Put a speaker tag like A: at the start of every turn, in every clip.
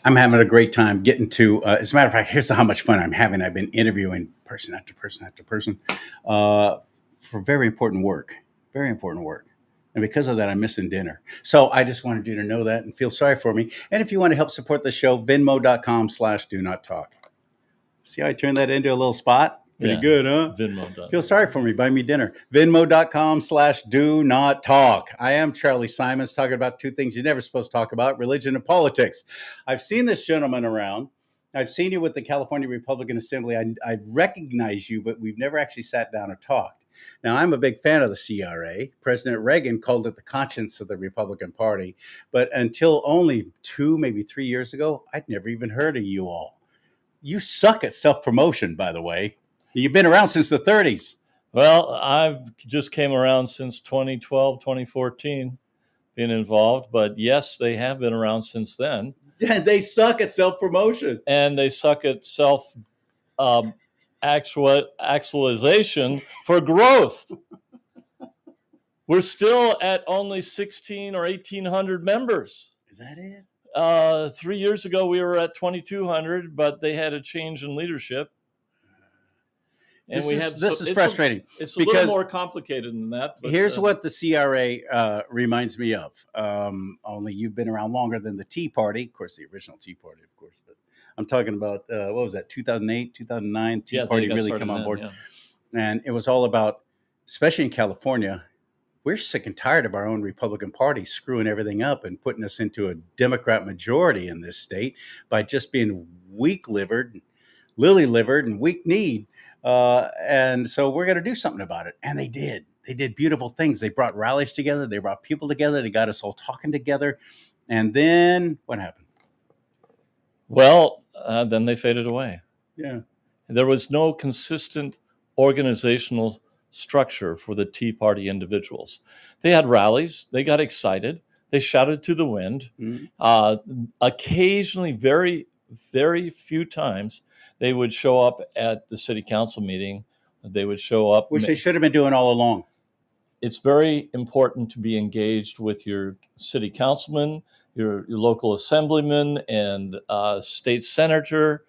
A: I'm having a great time getting to. As a matter of fact, here's how much fun I'm having. I've been interviewing person after person after person for very important work, and because of that, I'm missing dinner. So I just wanted you to know that and feel sorry for me. And if you want to help support the show, Venmo.com/DoNotTalk. See how I turned that into a little spot? Pretty good, huh?
B: Venmo.
A: Feel sorry for me. Buy me dinner. Venmo.com/DoNotTalk. I am Charlie Simons, talking about two things you're never supposed to talk about: religion and politics. I've seen this gentleman around. I've seen you with the California Republican Assembly. I recognize you, but we've never actually sat down and talked. Now, I'm a big fan of the CRA. President Reagan called it the conscience of the Republican Party. But until only 2, maybe 3 years ago, I'd never even heard of you all. You suck at self-promotion, by the way. You've been around since the 30s.
B: Well, I've just came around since 2012, 2014, been involved. But yes, they have been around since then.
A: And they suck at self-promotion.
B: And they suck at actualization for growth. We're still at only 16 or 1,800 members.
A: Is that it?
B: 3 years ago, we were at 2,200, but they had a change in leadership. And
A: this is frustrating.
B: It's a little more complicated than that.
A: But, here's what the CRA reminds me of. Only you've been around longer than the Tea Party. Of course, the original Tea Party, of course. But I'm talking about, what was that, 2008, 2009? Tea Party really come on board.
B: Yeah.
A: And it was all about, especially in California, we're sick and tired of our own Republican Party screwing everything up and putting us into a Democrat majority in this state by just being weak-livered, lily-livered, and weak-kneed. And so we're going to do something about it. And they did. They did beautiful things. They brought rallies together. They brought people together. They got us all talking together. And then what happened?
B: Well, then they faded away.
A: Yeah.
B: There was no consistent organizational structure for the Tea Party individuals. They had rallies. They got excited. They shouted to the wind. Mm-hmm. Occasionally, very, very few times, they would show up at the city council meeting. They would show up.
A: Which they should have been doing all along.
B: It's very important to be engaged with your city councilman, your local assemblyman, and state senator.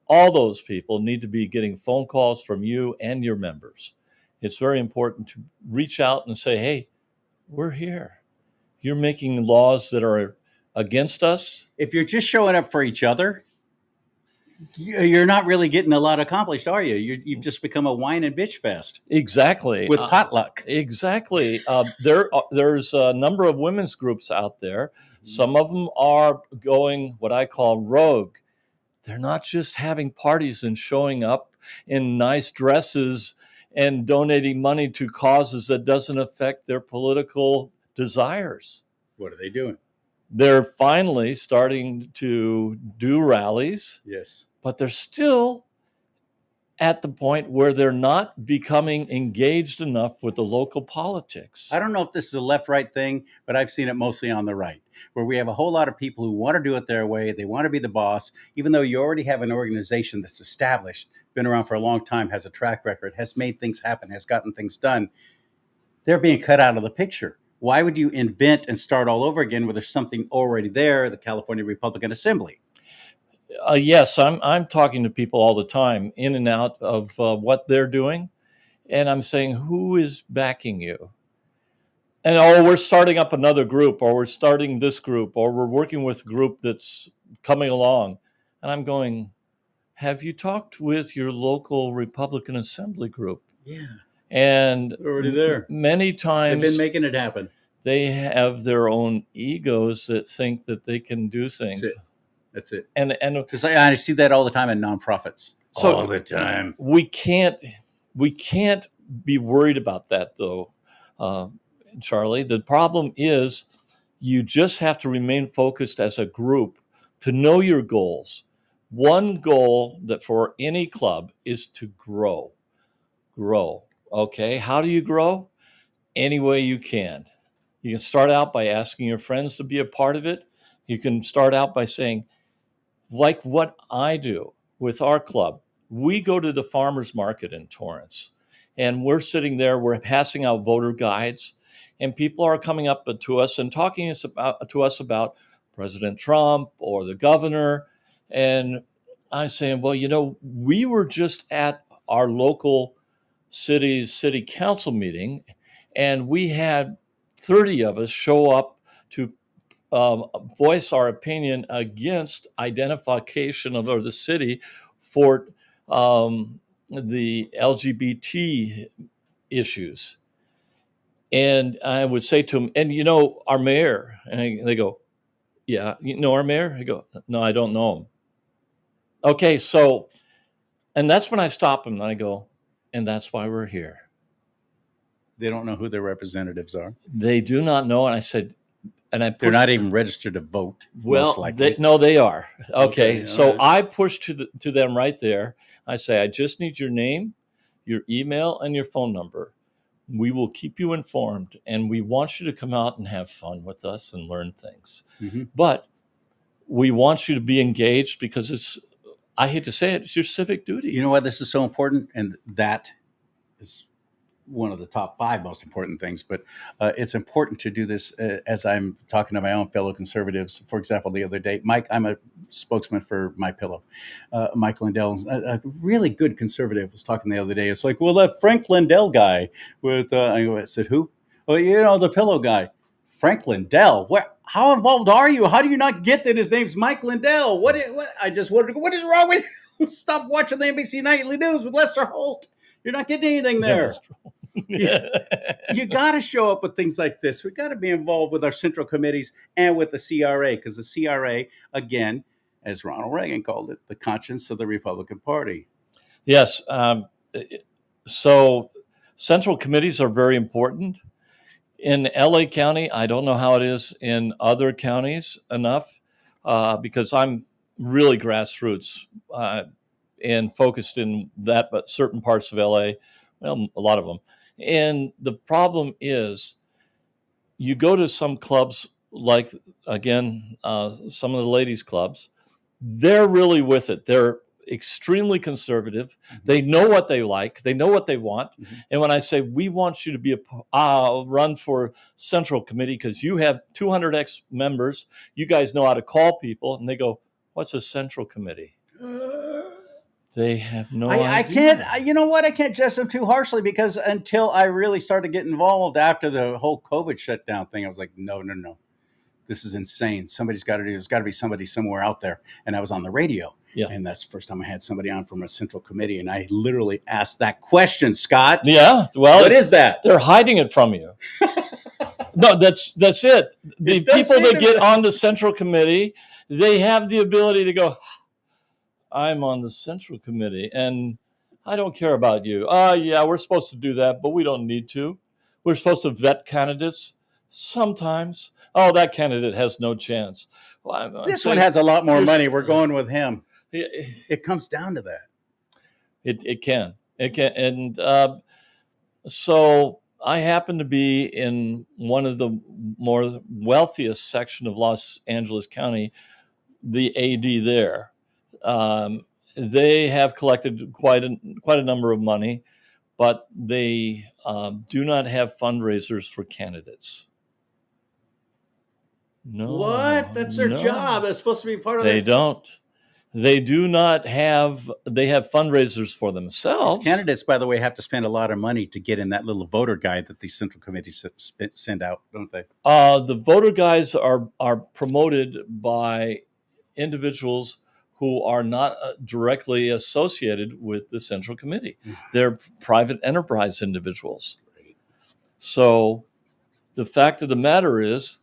B: All those people need to be getting phone calls from you and your members. It's very important to reach out and say, hey, we're here. You're making laws that are against us.
A: If you're just showing up for each other, you're not really getting a lot accomplished, are you? You've just become a whine and bitch fest.
B: Exactly.
A: With potluck.
B: Exactly. There's a number of women's groups out there. Some of them are going what I call rogue. They're not just having parties and showing up in nice dresses and donating money to causes that doesn't affect their political desires.
A: What are they doing?
B: They're finally starting to do rallies.
A: Yes.
B: But they're still at the point where they're not becoming engaged enough with the local politics.
A: I don't know if this is a left-right thing, but I've seen it mostly on the right, where we have a whole lot of people who want to do it their way. They want to be the boss, even though you already have an organization that's established, been around for a long time, has a track record, has made things happen, has gotten things done. They're being cut out of the picture. Why would you invent and start all over again where there's something already there, the California Republican Assembly?
B: Yes, I'm talking to people all the time in and out of what they're doing. And I'm saying, who is backing you? And, we're starting up another group, or we're starting this group, or we're working with a group that's coming along. And I'm going, have you talked with your local Republican Assembly group?
A: Yeah.
B: And
A: they're already there.
B: Many times
A: they've been making it happen.
B: They have their own egos that think that they can do things.
A: That's it.
B: And
A: I see that all the time in nonprofits.
B: So
A: all the time.
B: We can't be worried about that, though, Charlie. The problem is you just have to remain focused as a group to know your goals. One goal that for any club is to grow. Okay, how do you grow? Any way you can. You can start out by asking your friends to be a part of it. You can start out by saying, like what I do with our club, we go to the farmers market in Torrance, and we're sitting there, we're passing out voter guides, and people are coming up to us and talking to us about President Trump or the governor. And I say, well, we were just at our local city council meeting, and we had 30 of us show up to voice our opinion against identification of the city for the LGBT issues. And I would say to them, and our mayor, and they go, yeah, you know our mayor? I go, no, I don't know him. Okay, so, and that's when I stop them and I go, and that's why we're here.
A: They don't know who their representatives are.
B: They do not know. And I said, and I pushed,
A: they're not even registered to vote.
B: Well,
A: most likely.
B: They are. Okay, so
A: right.
B: I pushed to them right there. I say, I just need your name, your email, and your phone number. We will keep you informed, and we want you to come out and have fun with us and learn things.
A: Mm-hmm.
B: But we want you to be engaged because I hate to say it, it's your civic duty.
A: You know why this is so important? And that is one of the top 5 most important things, but it's important to do this as I'm talking to my own fellow conservatives. For example, the other day, Mike, I'm a spokesman for My Pillow. Mike Lindell, a really good conservative, was talking the other day. It's like, well, that Frank Lindell guy with, I said, who? Well, the pillow guy. Frank Lindell? How involved are you? How do you not get that his name's Mike Lindell? What I just wanted to go, what is wrong with you? Stop watching the NBC Nightly News with Lester Holt. You're not getting anything there. You got to show up with things like this. We got to be involved with our central committees and with the CRA, because the CRA, again, as Ronald Reagan called it, the conscience of the Republican Party.
B: Yes. So central committees are very important. In LA County, I don't know how it is in other counties enough because I'm really grassroots and focused in that, but certain parts of LA, well, a lot of them. And the problem is you go to some clubs like, again, some of the ladies' clubs, they're really with it. They're extremely conservative. Mm-hmm. They know what they like. They know what they want. Mm-hmm. And when I say, we want you to be run for central committee because you have 200 ex-members, you guys know how to call people. And they go, what's a central committee? They have no idea.
A: I can't, you know what? I can't judge them too harshly because until I really started getting involved after the whole COVID shutdown thing, I was like, no. This is insane. Somebody's got to do. There's got to be somebody somewhere out there. And I was on the radio. Yeah. And that's the first time I had somebody on from a central committee. And I literally asked that question, Scott.
B: Yeah. Well,
A: what is that?
B: They're hiding it from you. No, that's it. The people that get on the central committee, they have the ability to go, I'm on the central committee and I don't care about you. Yeah, we're supposed to do that, but we don't need to. We're supposed to vet candidates sometimes. Oh, that candidate has no chance. Well,
A: this one has a lot more money. We're going with him. It comes down to that.
B: It can. And so I happen to be in one of the more wealthiest section of Los Angeles County, the AD there. They have collected quite a number of money, but they do not have fundraisers for candidates. No.
A: What? That's their job. That's supposed to be part of it.
B: They don't. They do not have. They have fundraisers for themselves.
A: These candidates, by the way, have to spend a lot of money to get in that little voter guide that these central committees send out, don't they?
B: The voter guides are promoted by individuals who are not directly associated with the central committee. They're private enterprise individuals. So the fact of the matter is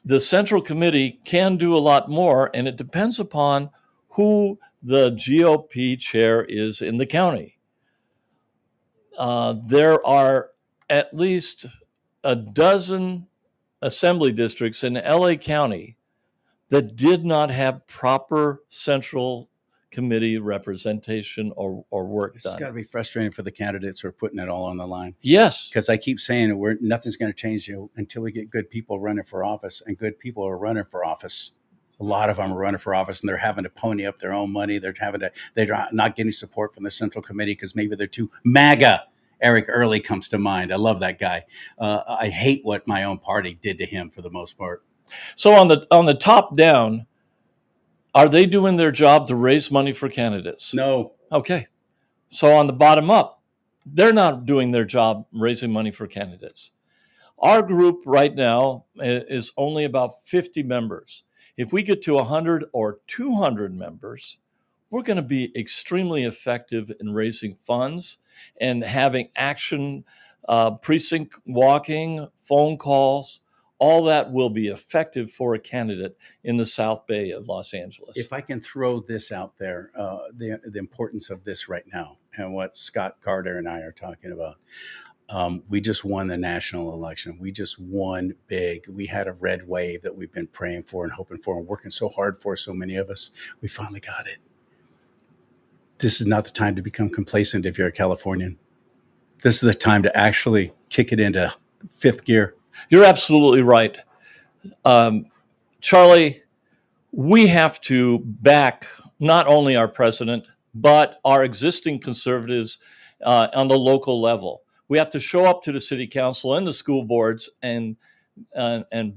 B: the central committee can do a lot more, and it depends upon who the GOP chair is in the county. There are at least a dozen assembly districts in LA County that did not have proper central committee representation or work done.
A: It's got to be frustrating for the candidates who are putting it all on the line.
B: Yes.
A: Because I keep saying nothing's going to change until we get good people running for office, and good people are running for office. A lot of them are running for office, and they're having to pony up their own money. They're not getting support from the central committee because maybe they're too MAGA. Eric Early comes to mind. I love that guy. I hate what my own party did to him for the most part.
B: So on the top down, are they doing their job to raise money for candidates?
A: No.
B: Okay. So on the bottom up, they're not doing their job raising money for candidates. Our group right now is only about 50 members. If we get to 100 or 200 members, we're going to be extremely effective in raising funds and having action, precinct walking, phone calls. All that will be effective for a candidate in the South Bay of Los Angeles.
A: If I can throw this out there, the importance of this right now and what Scott Carter and I are talking about. We just won the national election. We just won big. We had a red wave that we've been praying for and hoping for and working so hard for, so many of us. We finally got it. This is not the time to become complacent if you're a Californian. This is the time to actually kick it into fifth gear.
B: You're absolutely right. Charlie, we have to back not only our president, but our existing conservatives on the local level. We have to show up to the city council and the school boards and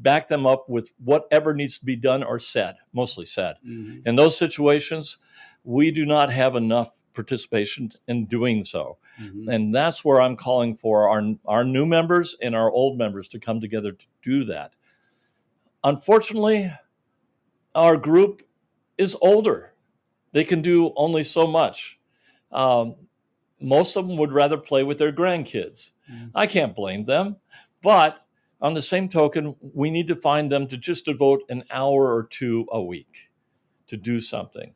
B: back them up with whatever needs to be done or said, mostly said. Mm-hmm. In those situations, we do not have enough participation in doing so. Mm-hmm. And that's where I'm calling for our new members and our old members to come together to do that. Unfortunately, our group is older. They can do only so much. Most of them would rather play with their grandkids. Mm. I can't blame them. But on the same token, we need to find them to just devote an hour or two a week to do something.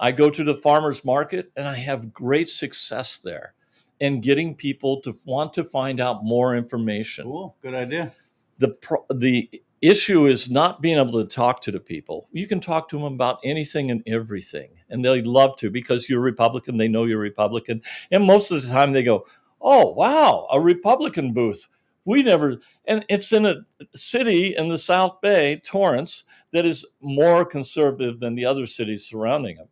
B: I go to the farmers market and I have great success there in getting people to want to find out more information.
A: Cool, good idea.
B: The issue is not being able to talk to the people. You can talk to them about anything and everything, and they love to because you're Republican. They know you're Republican, and most of the time they go, "Oh, wow, a Republican booth. We never." And it's in a city in the South Bay, Torrance, that is more conservative than the other cities surrounding them,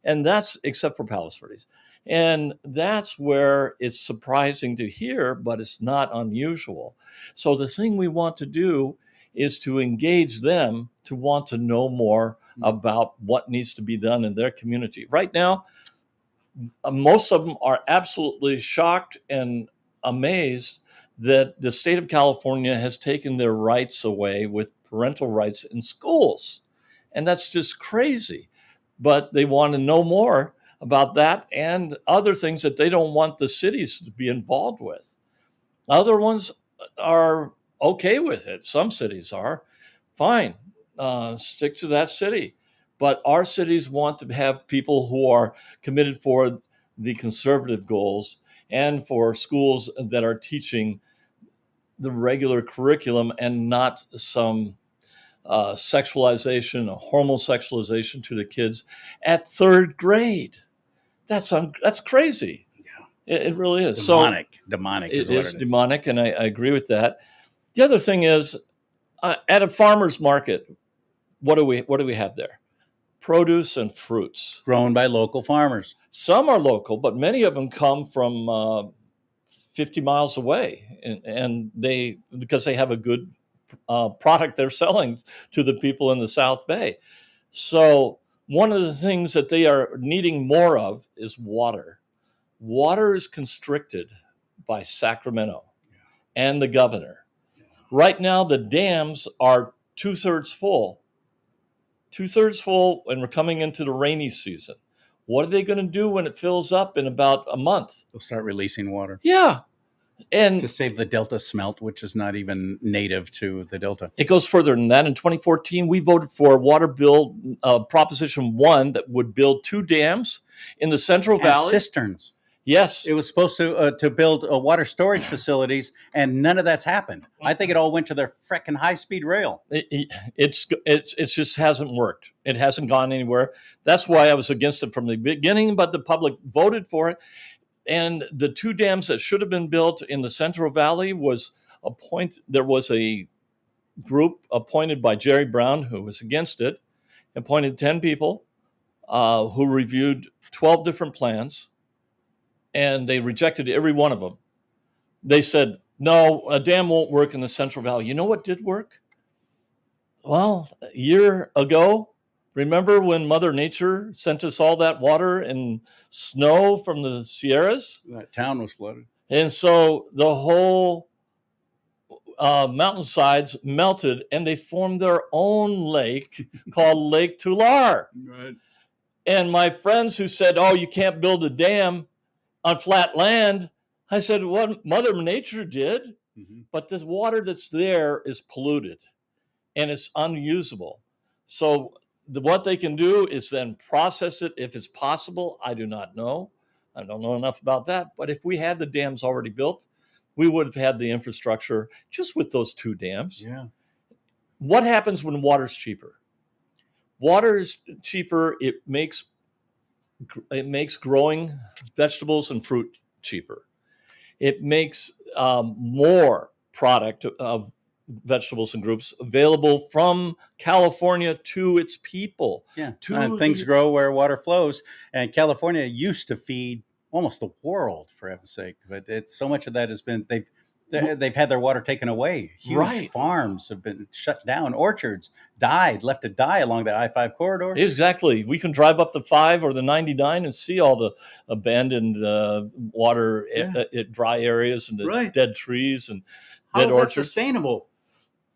B: and that's except for Palos Verdes. And that's where it's surprising to hear, but it's not unusual. So the thing we want to do is to engage them to want to know more about what needs to be done in their community. Right now, most of them are absolutely shocked and amazed that the state of California has taken their rights away with parental rights in schools. And that's just crazy. But they want to know more about that and other things that they don't want the cities to be involved with. Other ones are okay with it. Some cities are fine. Stick to that city. But our cities want to have people who are committed for the conservative goals and for schools that are teaching the regular curriculum and not some sexualization, homosexualization to the kids at third grade. That's crazy. Yeah, it really is.
A: Demonic is what it is.
B: Demonic, and I agree with that. The other thing is, at a farmer's market, what do we have there? Produce and fruits
A: grown by local farmers.
B: Some are local, but many of them come from 50 miles away, and because they have a good product they're selling to the people in the South Bay. So one of the things that they are needing more of is water. Water is constricted by Sacramento and the governor. Right now, the dams are two-thirds full, and we're coming into the rainy season. What are they going to do when it fills up in about a month?
A: They'll start releasing water.
B: Yeah. And
A: to save the Delta smelt, which is not even native to the Delta.
B: It goes further than that. In 2014, we voted for Water Bill Proposition 1 that would build 2 dams in the Central Valley.
A: Cisterns.
B: Yes.
A: It was supposed to build water storage facilities, and none of that's happened. I think it all went to their frickin' high-speed rail.
B: It's just hasn't worked. It hasn't gone anywhere. That's why I was against it from the beginning, but the public voted for it. And the 2 dams that should have been built in the Central Valley there was a group appointed by Jerry Brown, who was against it, appointed 10 people who reviewed 12 different plans, and they rejected every one of them. They said, no, a dam won't work in the Central Valley. You know what did work? Well, a year ago, remember when Mother Nature sent us all that water and snow from the Sierras?
A: That town was flooded.
B: And so the whole mountainsides melted and they formed their own lake called Lake Tular.
A: Right.
B: And my friends who said, oh, you can't build a dam on flat land, I said, what Mother Nature did, but the water that's there is polluted and it's unusable. So what they can do is then process it if it's possible. I do not know. I don't know enough about that. But if we had the dams already built, we would have had the infrastructure just with those two dams.
A: Yeah.
B: What happens when water's cheaper? Water is cheaper. It makes growing vegetables and fruit cheaper. It makes more product of vegetables and groups available from California to its people.
A: Yeah, and things grow where water flows. And California used to feed almost the world, for heaven's sake. But it's so much of that has been they've had their water taken away. Huge farms have been shut down. Orchards left to die along the I-5 corridor.
B: Exactly. We can drive up the 5 or the 99 and see all the abandoned water dry areas and the dead trees and dead orchards.
A: How is that sustainable?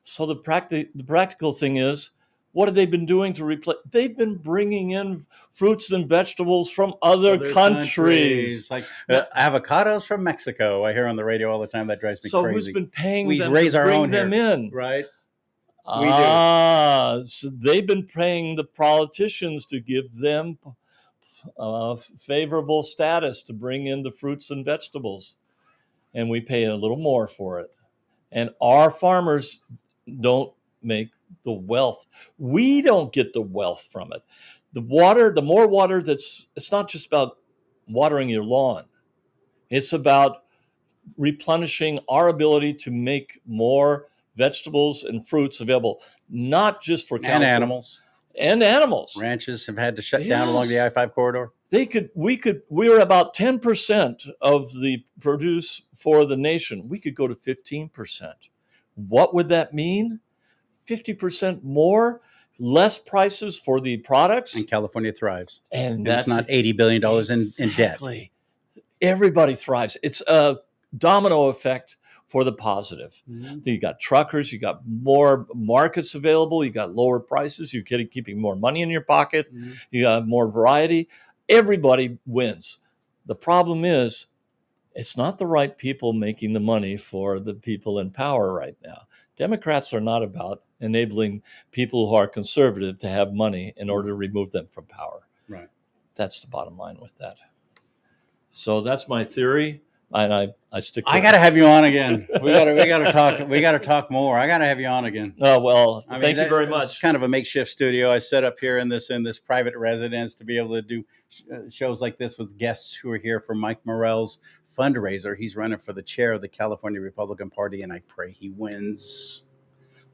B: So the practical thing is, what have they been doing to replace? They've been bringing in fruits and vegetables from other countries.
A: Like avocados from Mexico. I hear on the radio all the time. That drives me crazy.
B: So who's been paying
A: we
B: them
A: raise
B: to
A: our
B: bring
A: own
B: them
A: here.
B: in?
A: Right.
B: We do. So they've been paying the politicians to give them favorable status to bring in the fruits and vegetables. And we pay a little more for it. And our farmers don't make the wealth. We don't get the wealth from it. The more water it's not just about watering your lawn. It's about replenishing our ability to make more vegetables and fruits available, not just for
A: and animals.
B: And animals.
A: Ranches have had to shut down along the I-5 corridor.
B: We're about 10% of the produce for the nation. We could go to 15%. What would that mean? 50% more, less prices for the products.
A: And California thrives.
B: And
A: that's not $80 billion in debt.
B: Everybody thrives. It's a domino effect for the positive. You got truckers, you got more markets available, you got lower prices, you're keeping more money in your pocket, you got more variety. Everybody wins. The problem is, it's not the right people making the money for the people in power right now. Democrats are not about enabling people who are conservative to have money in order to remove them from power.
A: Right.
B: That's the bottom line with that. So that's my theory, and I stick.
A: I got to have you on again. We got to talk. We got to talk more. I got to have you on again.
B: Oh well, thank you very much.
A: It's kind of a makeshift studio I set up here in this private residence to be able to do shows like this with guests who are here for Mike Morell's fundraiser. He's running for the chair of the California Republican Party, and I pray he wins.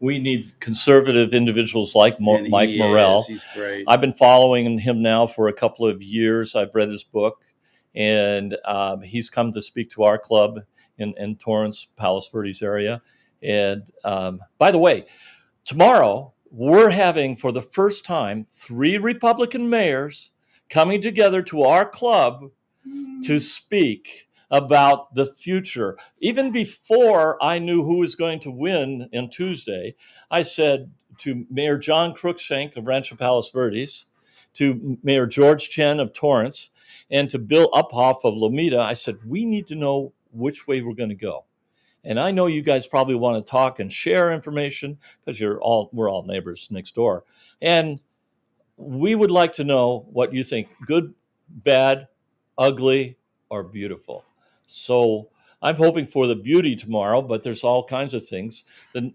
B: We need conservative individuals like Mike Morell.
A: He's great.
B: I've been following him now for a couple of years. I've read his book, and he's come to speak to our club in Torrance, Palos Verdes area. And by the way, tomorrow we're having, for the first time, 3 Republican mayors coming together to our club to speak about the future. Even before I knew who was going to win on Tuesday, I said to Mayor John Cruikshank of Rancho Palos Verdes, to Mayor George Chen of Torrance, and to Bill Uphoff of Lomita, I said, we need to know which way we're going to go. And I know you guys probably want to talk and share information because we're all neighbors next door. And we would like to know what you think, good, bad, ugly, or beautiful. So I'm hoping for the beauty tomorrow, but there's all kinds of things.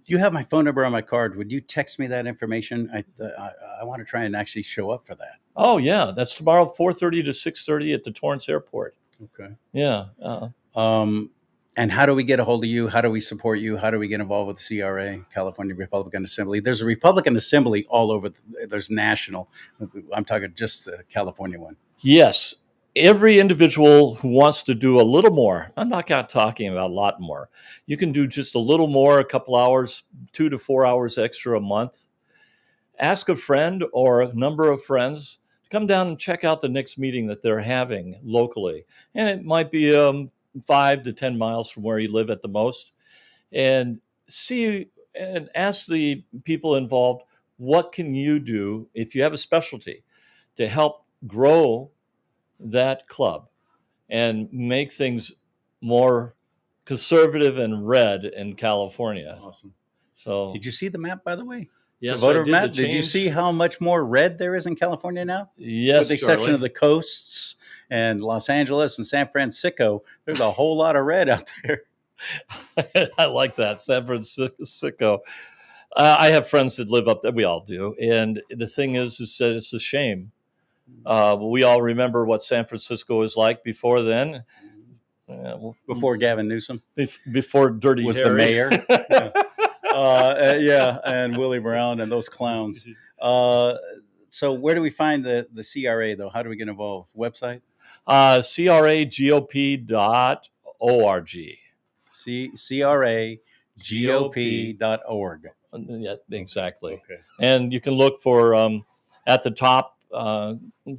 A: You have my phone number on my card. Would you text me that information? I want to try and actually show up for that.
B: Oh, yeah. That's tomorrow, 4:30 to 6:30 at the Torrance Airport.
A: Okay.
B: Yeah.
A: And how do we get a hold of you? How do we support you? How do we get involved with CRA, California Republican Assembly? There's a Republican Assembly all over. There's national. I'm talking just the California one.
B: Yes. Every individual who wants to do a little more, I'm not talking about a lot more. You can do just a little more, a couple hours, 2 to 4 hours extra a month. ask a friend or a number of friends to come down and check out the next meeting that they're having locally. And it might be 5 to 10 miles from where you live at the most. And see and ask the people involved, what can you do if you have a specialty to help grow that club and make things more conservative and red in California.
A: Awesome.
B: So
A: Did you see the map, by the way?
B: yes,
A: The voter
B: I did
A: map.
B: the
A: Did you
B: change.
A: see how much more red there is in California now?
B: Yes,
A: With the exception
B: Charlie.
A: of the coasts and Los Angeles and San Francisco, there's a whole lot of red out there.
B: I like that, San Francisco. I have friends that live up there. We all do. And the thing is that it's a shame. We all remember what San Francisco was like before then.
A: Before Gavin Newsom
B: Before Dirty
A: was
B: Harry.
A: the mayor. Yeah, and Willie Brown and those clowns. So where do we find the CRA, though? How do we get involved? Website?
B: CRAGOP.org.
A: CRAGOP.org.
B: Yeah, exactly.
A: Okay.
B: And you can look for at the top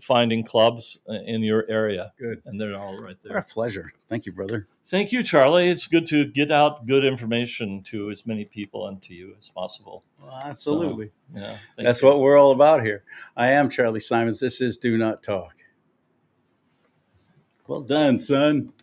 B: finding clubs in your area.
A: Good.
B: And they're all right
A: What a
B: there.
A: pleasure. Thank you, brother.
B: Thank you, Charlie. It's good to get out good information to as many people and to you as possible.
A: Well, absolutely.
B: So, yeah,
A: That's what we're all about here. I am Charlie Simons. This is Do Not Talk. Well done, son.